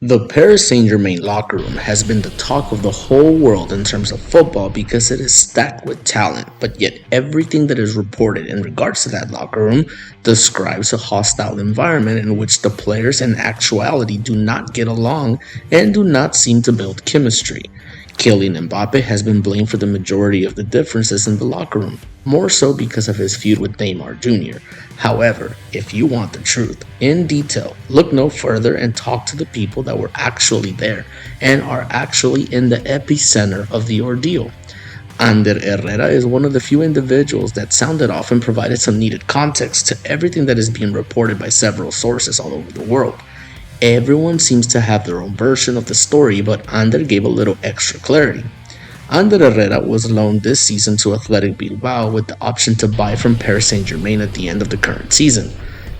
The Paris Saint-Germain locker room has been the talk of the whole world in terms of football because it is stacked with talent, but yet everything that is reported in regards to that locker room describes a hostile environment in which the players in actuality do not get along and do not seem to build chemistry. Kylian Mbappe has been blamed for the majority of the differences in the locker room, more so because of his feud with Neymar Jr. However, if you want the truth in detail, look no further and talk to the people that were actually there and are actually in the epicenter of the ordeal. Ander Herrera is one of the few individuals that sounded off and provided some needed context to everything that is being reported by several sources all over the world. Everyone seems to have their own version of the story, but Ander gave a little extra clarity. Ander Herrera was loaned this season to Athletic Bilbao with the option to buy from Paris Saint-Germain at the end of the current season.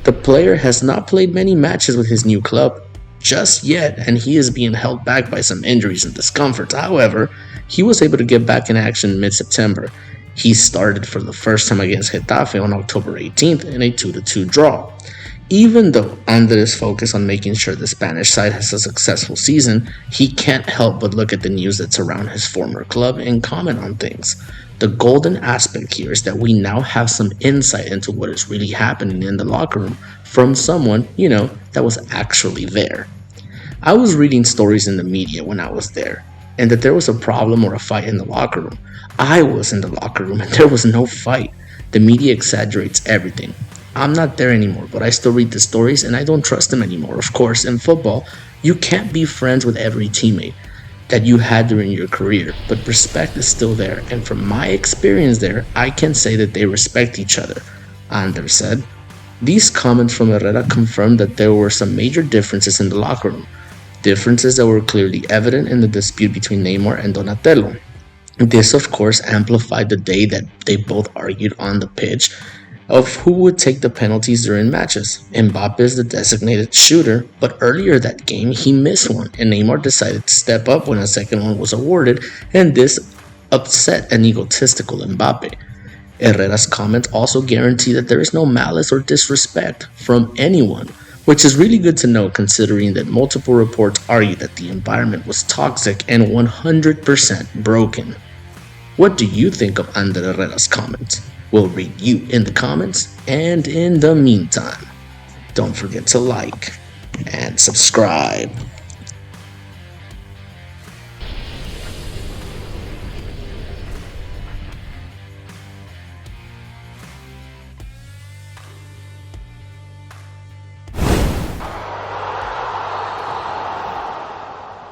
The player has not played many matches with his new club just yet, and he is being held back by some injuries and discomforts. However, he was able to get back in action mid-September. He started for the first time against Getafe on October 18th in a 2-2 draw. Even though Ander is focused on making sure the Spanish side has a successful season, he can't help but look at the news that's around his former club and comment on things. The golden aspect here is that we now have some insight into what is really happening in the locker room from someone, that was actually there. I was reading stories in the media when I was there, and that there was a problem or a fight in the locker room. I was in the locker room and there was no fight. The media exaggerates everything. I'm not there anymore, but I still read the stories and I don't trust them anymore. Of course, in football, you can't be friends with every teammate that you had during your career, but respect is still there. And from my experience there, I can say that they respect each other. Ander said. These comments from Herrera confirmed that there were some major differences in the locker room, differences that were clearly evident in the dispute between Neymar and Donatello. This, of course, amplified the day that they both argued on the pitch of who would take the penalties during matches. Mbappe is the designated shooter, but earlier that game he missed one, and Neymar decided to step up when a second one was awarded, and this upset an egotistical Mbappe. Herrera's comments also guarantee that there is no malice or disrespect from anyone, which is really good to know considering that multiple reports argue that the environment was toxic and 100% broken. What do you think of Ander Herrera's comments? We'll read you in the comments, and in the meantime, don't forget to like and subscribe.